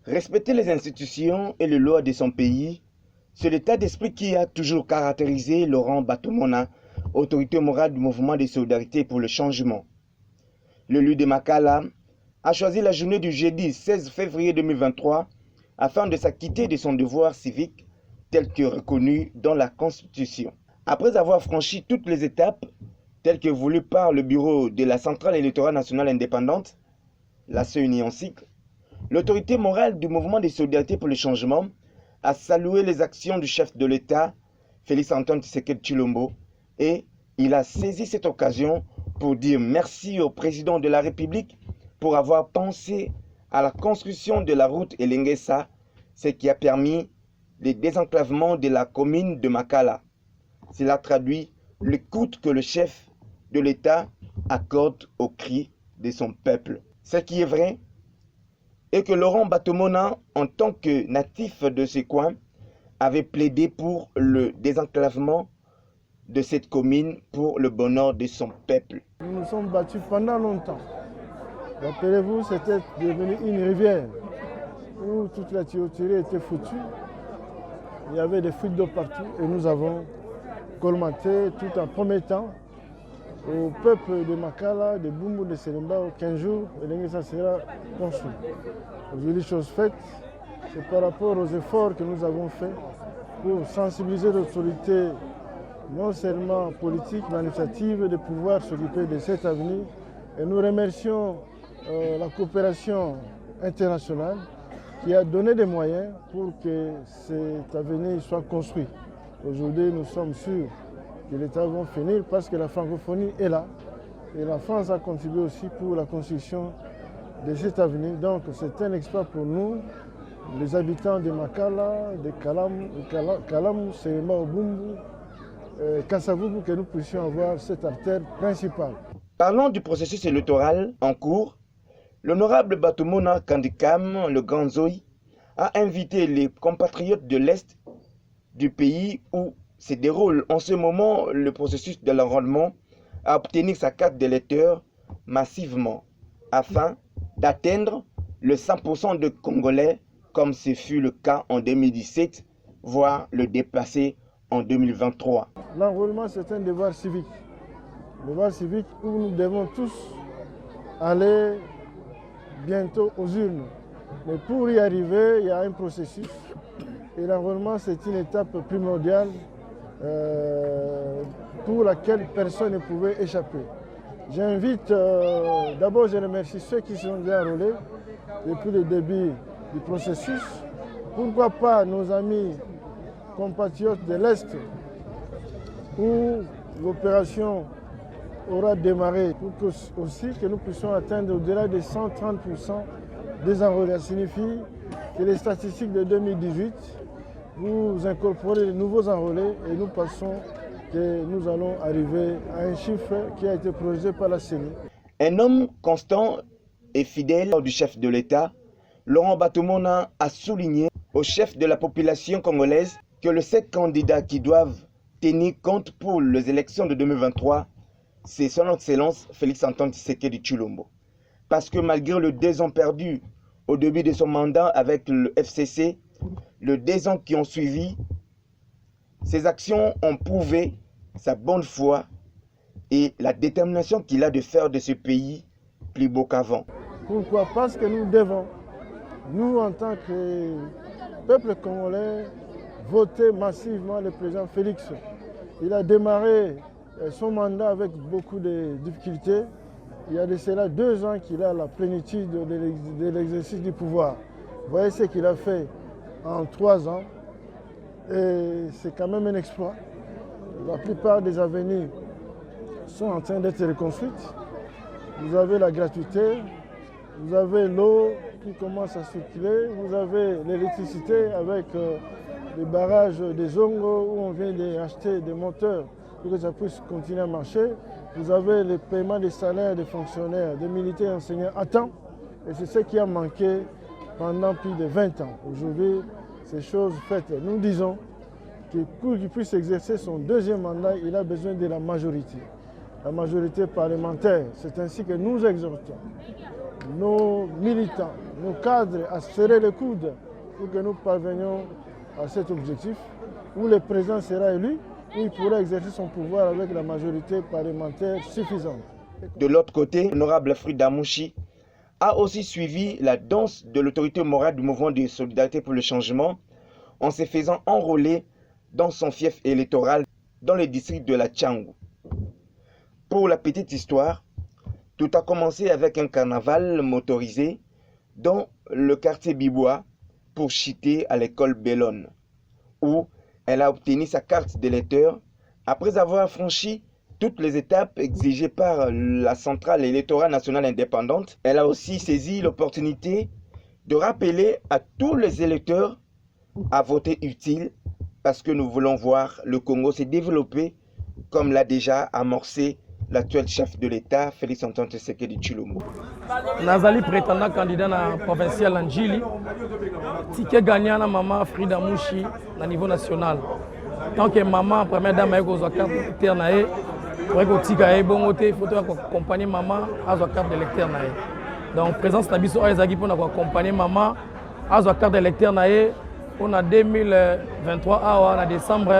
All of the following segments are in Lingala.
Respecter les institutions et les lois de son pays, c'est l'état d'esprit qui a toujours caractérisé Laurent Batomona, autorité morale du mouvement de solidarité pour le changement. L'élu de Makala a choisi la journée du jeudi 16 février 2023 afin de s'acquitter de son devoir civique tel que reconnu dans la Constitution. Après avoir franchi toutes les étapes telles que voulues par le bureau de la Centrale électorale nationale indépendante, la CENI en cycle, l'autorité morale du mouvement de solidarité pour le changement a salué les actions du chef de l'État, Félix Antoine Tshisekedi Tshilombo, et il a saisi cette occasion pour dire merci au président de la République pour avoir pensé à la construction de la route Elengesa, ce qui a permis le désenclavement de la commune de Makala. Cela traduit l'écoute que le chef de l'État accorde aux cris de son peuple. Ce qui est vrai est que Laurent Batomona, en tant que natif de ce coin, avait plaidé pour le désenclavement de cette commune pour le bonheur de son peuple. Nous nous sommes battus pendant longtemps. Rappelez-vous, c'était devenu une rivière où toute la tuyauterie était foutue. Il y avait des fuites d'eau partout et nous avons colmaté tout en promettant au peuple de Makala, de Boumou, de Selemba, au 15 jours, et ça sera construit. Aujourd'hui, chose faite, c'est par rapport aux efforts que nous avons faits pour sensibiliser l'autorité, non seulement politique, mais administrative, de pouvoir s'occuper de cet avenir. Et nous remercions la coopération internationale qui a donné des moyens pour que cet avenir soit construit. Aujourd'hui, nous sommes sûrs que les travaux vont finir parce que la francophonie est là. Et la France a contribué aussi pour la construction de cet avenir. Donc c'est un exploit pour nous, les habitants de Makala, de Kalam, Selema, Obumbu, Kassavubu, que nous puissions avoir cette artère principale. Parlons du processus électoral en cours. L'honorable Batomona Kandikam, le Grand Zoï, a invité les compatriotes de l'Est du pays où se déroule en ce moment le processus de l'enrôlement à obtenir sa carte d'électeur massivement afin d'atteindre le 100% de Congolais comme ce fut le cas en 2017, voire le dépasser en 2023. L'enrôlement, c'est un devoir civique. Devoir civique où nous devons tous aller bientôt aux urnes. Mais pour y arriver, il y a un processus. Et l'enrôlement, c'est une étape primordiale pour laquelle personne ne pouvait échapper. J'invite, d'abord je remercie ceux qui sont déjà enrôlés depuis le début du processus. Pourquoi pas nos amis compatriotes de l'Est où l'opération aura démarré pour que, aussi que nous puissions atteindre au-delà de 130% des enrôlés. Ça signifie que les statistiques de 2018, vous incorporez les nouveaux enrôlés et nous pensons que nous allons arriver à un chiffre qui a été projeté par la CENI. Un homme constant et fidèle du chef de l'État, Laurent Batomona a souligné au chef de la population congolaise que les 7 candidats qui doivent tenir compte pour les élections de 2023, c'est son Excellence Félix Antoine Tshisekedi Tshilombo. Parce que malgré le 2 ans perdus au début de son mandat avec le FCC, les 2 ans qui ont suivi, ses actions ont prouvé sa bonne foi et la détermination qu'il a de faire de ce pays plus beau qu'avant. Pourquoi? Parce que nous devons, nous en tant que peuple congolais, voter massivement le président Félix. Il a démarré son mandat avec beaucoup de difficultés. Il y a de cela 2 ans qu'il a la plénitude de l'exercice du pouvoir. Vous voyez ce qu'il a fait en 3 ans. Et c'est quand même un exploit. La plupart des avenirs sont en train d'être reconstruites. Vous avez la gratuité, vous avez l'eau qui commence à circuler, vous avez l'électricité avec les barrages des Zongo où on vient d'acheter des moteurs pour que ça puisse continuer à marcher. Vous avez le paiement des salaires des fonctionnaires, des militaires enseignants à temps. Et c'est ce qui a manqué pendant plus de 20 ans. Aujourd'hui, ces choses faites, nous disons que pour qu'il puisse exercer son 2e mandat, il a besoin de la majorité. La majorité parlementaire, c'est ainsi que nous exhortons nos militants, nos cadres à serrer les coudes pour que nous parvenions à cet objectif, où le président sera élu, où il pourra exercer son pouvoir avec la majorité parlementaire suffisante. De l'autre côté, l'honorable Frida Mouchi a aussi suivi la danse de l'autorité morale du mouvement de solidarité pour le changement en se faisant enrôler dans son fief électoral dans le district de la Tchangou. Pour la petite histoire, tout a commencé avec un carnaval motorisé dans le quartier Bibois pour chiter à l'école Bellone, où elle a obtenu sa carte d'électeur après avoir franchi toutes les étapes exigées par la centrale électorale nationale indépendante. Elle a aussi saisi l'opportunité de rappeler à tous les électeurs à voter utile parce que nous voulons voir le Congo se développer comme l'a déjà amorcé l'actuel chef de l'État, Félix Antoine Tshisekedi Tshilombo. Nazali prétendant candidat na provincial en Djili, ticket gagnant na maman Frida Mouchi na niveau national. Tant que maman première dame a eu carte d'électeur naé, pour que tika e bon côté, il faut accompagner maman à sa carte d'électeur naé. Donc présence na biso ezaki pour accompagner maman à sa carte d'électeur naé. On a 2023 en décembre.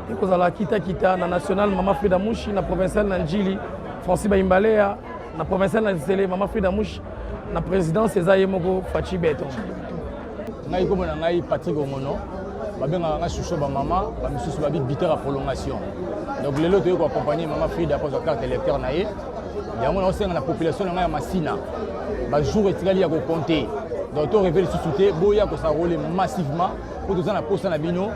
Et qu'on a kita na national maman Frida Mouchi na provincial na Djili, Francis Baimbalea na provincial na Zélé maman Frida Mouchi na président César Yemoko Fachi Beton. Ngai comme ngai Patrick Omono, babenga nga chouchou ba maman, ba misusu ba biteur à prolongation. Donc lelo to ko accompagner maman Frida pour sa carte électeur na ye. Yango na osenga na population na ya Masina. Ba jour etikali ya ko compter. Donc to révéler sous-souté boya ko ça rouler massivement pour tout ça na poste na bino.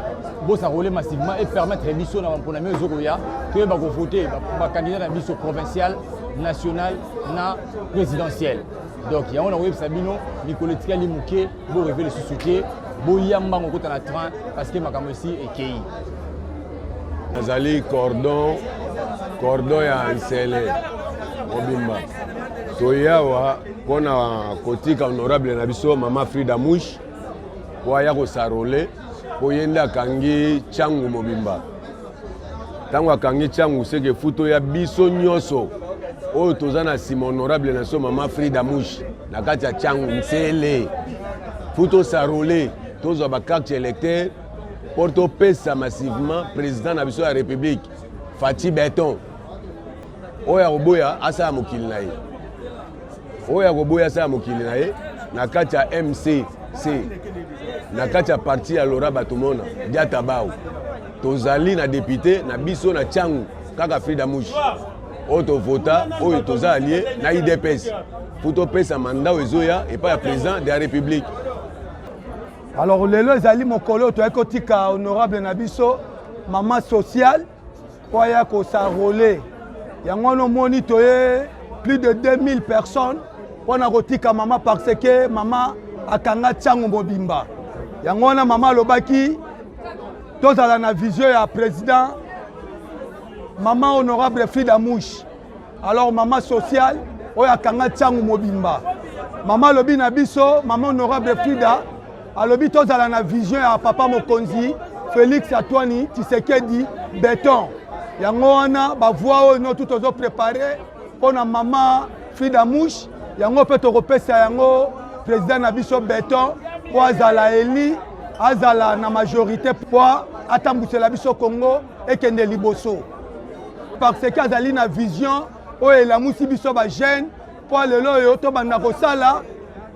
Bon, ça roule massivement et permettre à Bisso pour la mieux que voter pour candidat à Bisso provincial, national, présidentiel. Donc, il y a un web Sabino, Nicolas Tikali Mouké, pour révéler le sous-soutien, pour Yamba Mokota na train, parce que Makamosi est Kei. Nazali cordon ya Nsele, Obimba. Toyawa, pour na kotika honorable na Bisso, Maman Frida Mouchi, pour ya ko sarole. Oyenda kangi Tchangu mobimba. Tango kangi Tchangu seke futo ya biso nyoso. Oyo tozana sima honorable na so maman Frida Mouchi na kati ya Tchangu Nsele. Futo sarole tozo ba carte électeur porto pesa massivement président na biso ya République Fachi Beton. Oya koboya asa mokili na ye. Oya koboya asa mokili na ye na kati ya MCC. Na kati ya parti ya Laura Batumona Diata Bao tozali na député na biso na Tchangu kaka Frida Mouchi oto vota oyo toza allié na IDPS futo pesa mandat ezoya et pas ya président de la République. Alors lelo ezali mokolo to ekotika honorable na biso maman sociale po ya ko s'enrôler yango no moni toye plus de 2000 personnes pona kotika maman parce que maman akanga Tchangu mobimba. Yango na maman lobaki tozala na vision ya président maman honorable Frida Mouchi. Alors maman sociale oyo akanga Tchangu mobimba. Maman lobi na biso maman honorable Frida alobi tozala na vision ya papa mokonzi Félix Antoine Tshisekedi Beton. Yango wana ba voix oyo no tout ozo préparer pona maman Frida Mouchi. Yango pe to kopesa yango président na biso Beton pour azala eli azala na majorité pour atambusela biso Congo et kende liboso parce que azali na vision o elamusi biso ba jeune pour lelo yo to banda kosala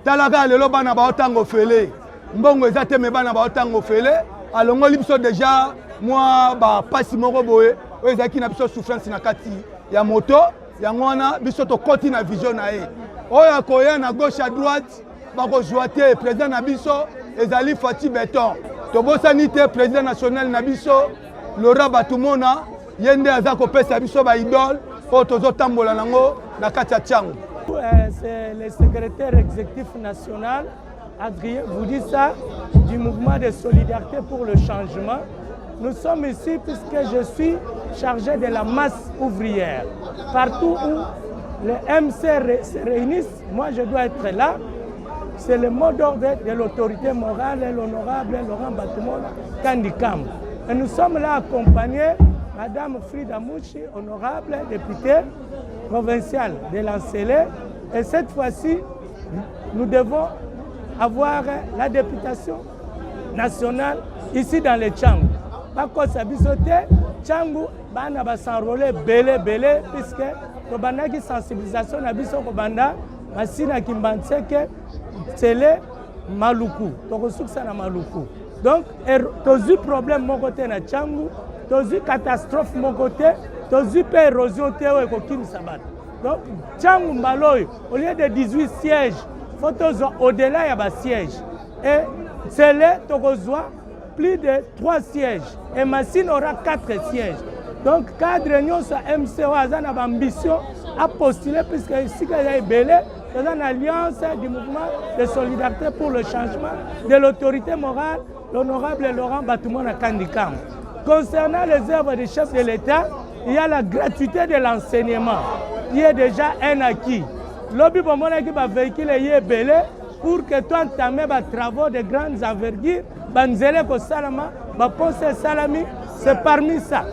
talaka lelo bana ba otango fele mbongo ezate me bana ba otango fele alongoli biso déjà moi ba pasi moko boye o ezaki na biso souffrance na kati ya moto yango wana biso to koti na vision na ye oya koya na gauche à droite bako joite président na biso ezali Fachi Beton tobosani te président national na biso Laura Batumona yende aza kopesa biso ba idole po tozo tambola nango na kati ya Tchangu. C'est le secrétaire exécutif national Adrien vous dit ça du mouvement de solidarité pour le changement. Nous sommes ici puisque je suis chargé de la masse ouvrière. Partout où les MC se réunissent, moi je dois être là. C'est le mot d'ordre de l'autorité morale, l'honorable Laurent Batumona Kandikam. Et nous sommes là accompagnés Madame Frida Mouchi, honorable députée provinciale de l'Ancélé. Et cette fois-ci, nous devons avoir la députation nationale ici dans les Tchangou. Par contre, ça bisoté, Tchangou, bana ba s'enrôler belé, puisque le bana qui sensibilisation na biso ko banda, masina kimbanseke, télé, maluku. Donc, ça na maluku. Donc, tu as problème mon côté na Tchangou, tu as catastrophe mon côté, tu as érosion théo et coquine sabat. Donc, Tchangou Mbaloy, au lieu de 18 sièges, il faut au-delà il y a sièges. Et c'est là tu as plus de 3 sièges. Et Massine aura 4 sièges. Donc, cadre réunion sur MCO a une ambition à postuler, puisque ici, il y a une alliance du mouvement de solidarité pour le changement de l'autorité morale, l'honorable Laurent Batoumona Kandikam. Concernant les œuvres des chefs de l'État, il y a la gratuité de l'enseignement, qui est déjà un acquis. Lobby Bomona qui va véhiculer est belé pour que tu entames des travaux de grandes envergures, Banzele ko Salama, Baponce Salami, c'est parmi ça.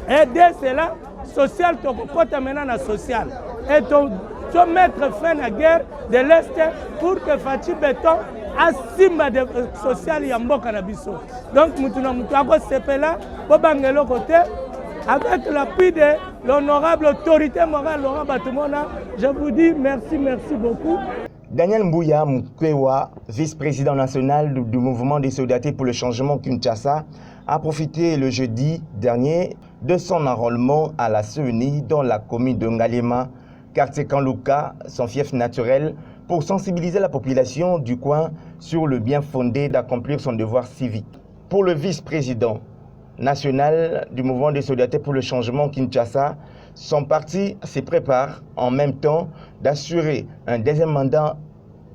Et dès cela, social, tu as maintenant social. Et tu mettre fin à la guerre de l'Est pour que Fachi Béton assume de social Yambo Kanabiso. Donc, nous avons ce là, côté, avec l'appui de l'honorable autorité morale Laurent Batoumona. Je vous dis merci beaucoup. Daniel Mbouya Mukwewa, vice-président national du mouvement des soldats pour le changement Kinshasa, a profité le jeudi dernier de son enrôlement à la CENI dans la commune de Ngalema, quartier Kanlouka, son fief naturel, pour sensibiliser la population du coin sur le bien fondé d'accomplir son devoir civique. Pour le vice-président national du mouvement des soldats pour le changement Kinshasa, son parti se prépare en même temps d'assurer un deuxième mandat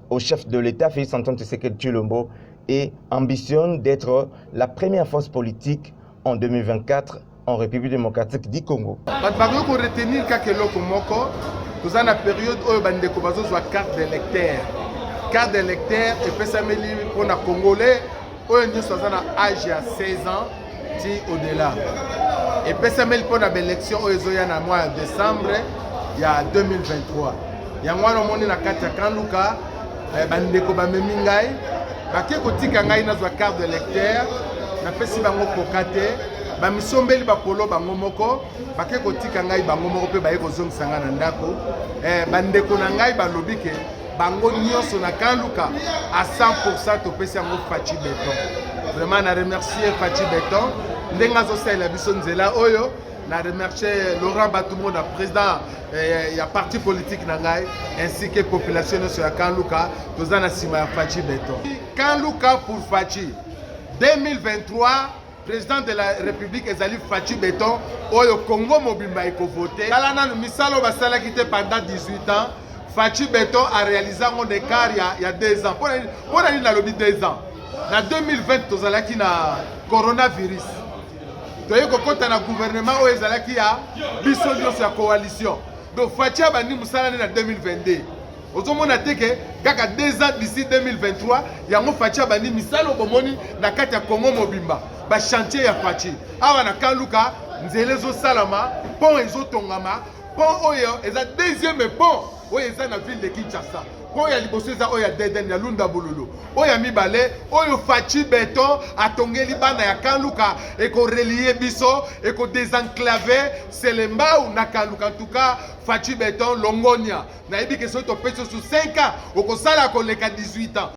au chef de l'État, Félix Antoine Tshisekedi Tshilombo, et ambitionne d'être la première force politique en 2024 en République démocratique du Congo. Pour retenir nous avons une période où nous avons une carte d'électeur. Carte d'électeur et puis ça pour les Congolais, où nous avons un âge de 16 ans au-delà. Et puis ça pour l'élection où nous avons un mois de décembre, il y a 2023. Il y a une carte de Kanlouka, bandeko bamemingai, bakeko tika ngai na carte d'électeur, na pesi bango kokate. Bamisombeli bakolo bango moko bakeko tika ngai bango moko pe baye kozongisa nga na ndako bandeko na ngai balobi ke bango nyonso na Kanlouka à 100% topesi yango Fachi Béton. Vraiment na remercier Fachi Béton ndenga azosalela biso nzela oyo na remercier Laurent Batoumona président ya parti politique na ngai ainsi que population nyonso ya Kanlouka toza na sima ya Fachi Béton. Kanlouka pour Fachi 2023 président de la République ezali Fachi Béton oyo Congo mobimba eko voter kala nanu misalo basala kite pendant 18 ans Fachi Béton a réalisé un écart il y a 2 ans pour aller dans le 2 ans na 2020 tozalaki na coronavirus toye ko kota na gouvernement oyo ezalaki ya biso nyonso ya coalition donc Fachi abandi musala na 2022 ozomona teke kaka 2 ans d'ici 2023 yango Fachi abandi misalo bomoni na kati ya Congo mobimba ba chantier ya Fachi awa na Kanlouka nzela ezo salama pont ezo tongama pont oyo eza deuxième pont oyo eza na ville de Kinshasa pont ya liboso eza oyo ya Deden ya Lunda Bololo oyo ya mibale oyo Fachi Béton atongeli bana ya Kanlouka eko relier biso eko désenclaver Selembao na Kanlouka. En tout cas Fachi Béton Longonia na yebi ke so to pesi sous 5 ans okosala koleka 18 ans.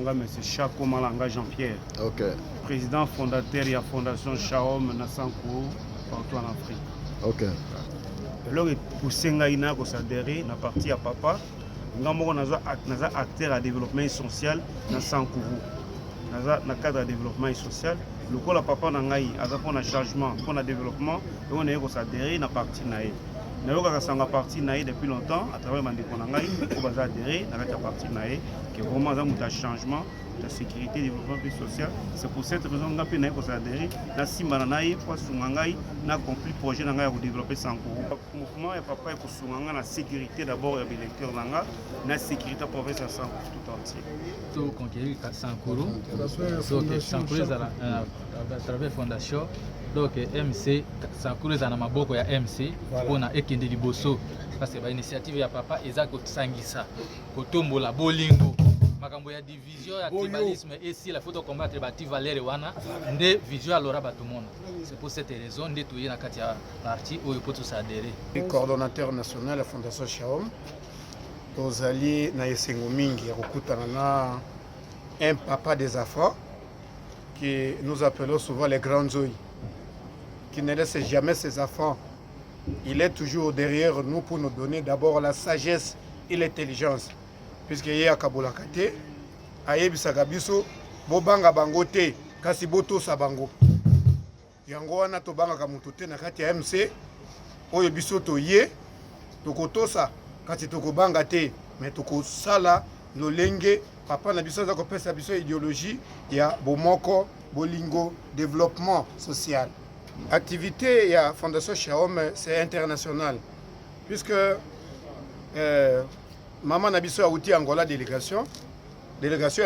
Nanga, M. Chako Malanga Jean-Pierre. Ok. Président fondateur de la Fondation Shaom Nassankou partout en Afrique. Ok. Alors, pour Sengaïna, pour s'adhérer, na partie à papa, nous avons acteur à développement social dans Sankourou. Dans le cadre de développement social, le coup, papa n'a pas un changement, pour le développement, nous avons s'adhérer à partie naïe. Nous avons partie naïe depuis longtemps, à travers le Mandekonangaï, nous avons adhéré à la partie naïe, qui est vraiment un changement. La sécurité, le développement social. C'est pour cette raison que nous avons adhéré à Simbananaï, pour accomplir le projet de développer Sankourou. Le mouvement est papa pour la sécurité d'abord et l'électeur, la sécurité pour la Sankourou tout entier. Tout conquérir Sankourou. Donc Sankourou à travers la fondation. Donc MC Sankourou est dans maboko ya MC pour na ekende liboso parce que l'initiative ya papa ezako sangisa kotombola bolingo. Makambo ya division ya tribalisme et si la photo combattre bati valeur wana nde vision alora batumona. C'est pour cette raison nde tuye na kati ya parti oyo poto s'adhérer. Coordonnateur national de la Fondation Shaom. Tozali na yesengo mingi ya kokutana na un papa des enfants que nous appelons souvent les grands oeils, qui ne laisse jamais ses enfants. Il est toujours derrière nous pour nous donner d'abord la sagesse et l'intelligence. Puisque yé akabola kate ayebisaka biso bobanga bango te kasi botosa bango yango wana tobangaka mutu te na kati ya MC oyo biso toye tokotosa kasi tokobanga te mais tokosala lolenge papa na biso azako pesa biso idéologie ya bomoko bolingo développement social. Activité ya Fondation Shaom c'est international puisque maman na biso auti Angola délégation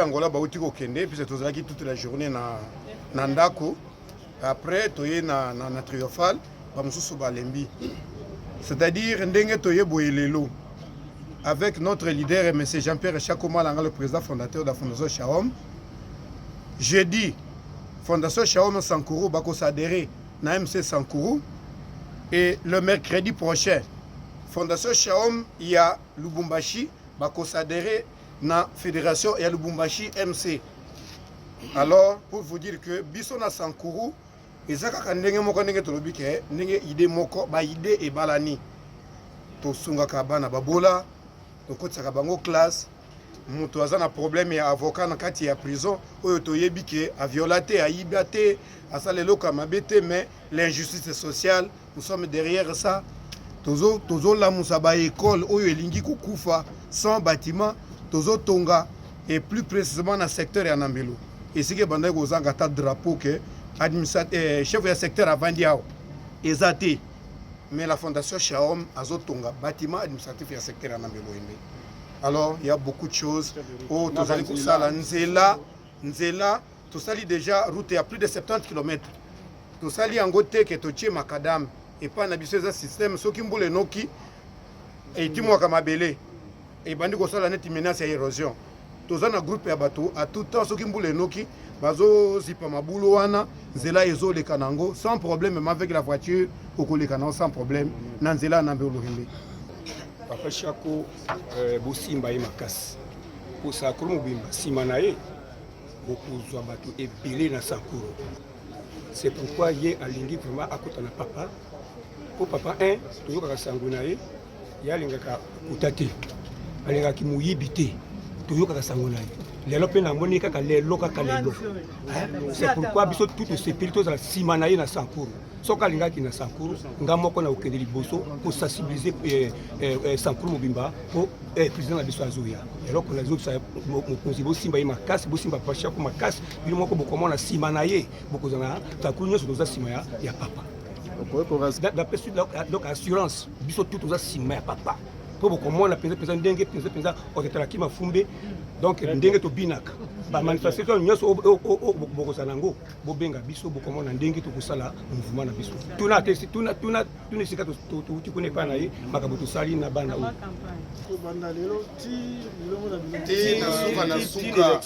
Angola ba uti ko kende puis tozalaki toute la journée na ndako après toye na triomphal ba mususu ba lembi c'est-à-dire ndenge toye boyelelo avec notre leader M. Jean-Pierre Chako Malanga, le président fondateur de la Fondation Shaom. Jeudi Fondation Shaom Sankourou ba ko s'adhérer na MC Sankourou et le mercredi prochain Fondation Shaom, il y a Lubumbashi, Bako s'adhérer na Fédération et à Lubumbashi MC. Alors, pour vous dire que Bissona Sankourou, et ça, quand on a une idée, idée et balani. To sunga kabana babola, to kotsaka bango classe, mutu azana problème ya avocat na kati ya prison, oyo to yebike a violaté, a ibaté, a salelo kamabete, mais l'injustice sociale, nous sommes derrière ça. Tozo la musaba école oyo elingi kukufa sans bâtiment tozo tonga et plus précisément dans le secteur ya Nambelo et ce que bandai kozanga ta drapeau que administrateur chef du secteur avandiao ezate mais la Fondation Shaom azo tonga bâtiment administratif ya secteur ya Nambelo ende. Alors il y a beaucoup de choses oh tozali kusala nzela tosali déjà route à plus de 70 km tosali angote ke totie makadam et pas n'habitué à système ce qui mboule noki et dis-moi comme abelé et bandi ko sala net menace ya érosion tous un groupe ya bateau à tout temps ce qui mboule noki bazo zipa mabulo wana nzela ezo le kanango sans problème même avec la voiture au le kanango sans problème na nzela na mbelo himbe papa Chako bosimba makasi pour ça ko mobimba simanaye beaucoup zo bateau et belé na Sankourou. C'est pourquoi il y a alingi vraiment à côté de papa. Pour papa un, toujours à Sangonaye, il y a l'ingaka utati, l'ingaka qui mouille bité, toujours à Sangonaye. Les lopes n'a monika les loka kalelo. C'est pourquoi biso tout ce spiritus à Simanaye na Sankourou. Soka l'ingaka qui na Sankourou, ngamoko na okende liboso pour sensibiliser Sankourou mobimba pour président na biso azoya. Alors que les autres ça mo simba ma casse, bo simba pa Chako ma casse, il moko boko na Simanaye, boko na Sankourou nyoso doza simaya ya papa. Donc assurance biso tout oza sima ya papa po bokomo na penza ndenge penza oketala ki mafumbe donc ndenge to binaka ba manifestation nyoso boko sanango bobenga biso bokomo na ndenge to kusala mouvement na biso tuna sika to connaît pas na ye makabo to sali na bana o ko banda lelo ti na suka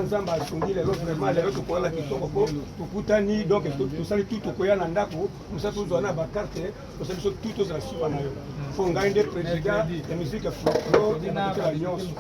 nzambe asungi lelo vraiment lelo tokoyala kitoko po tokutani donc tosali tu tokoya na ndako mosa tozwa na bakarte tosali biso tu tozala suka na yo fo ngai nde président ya musique folklore na kotela nyonso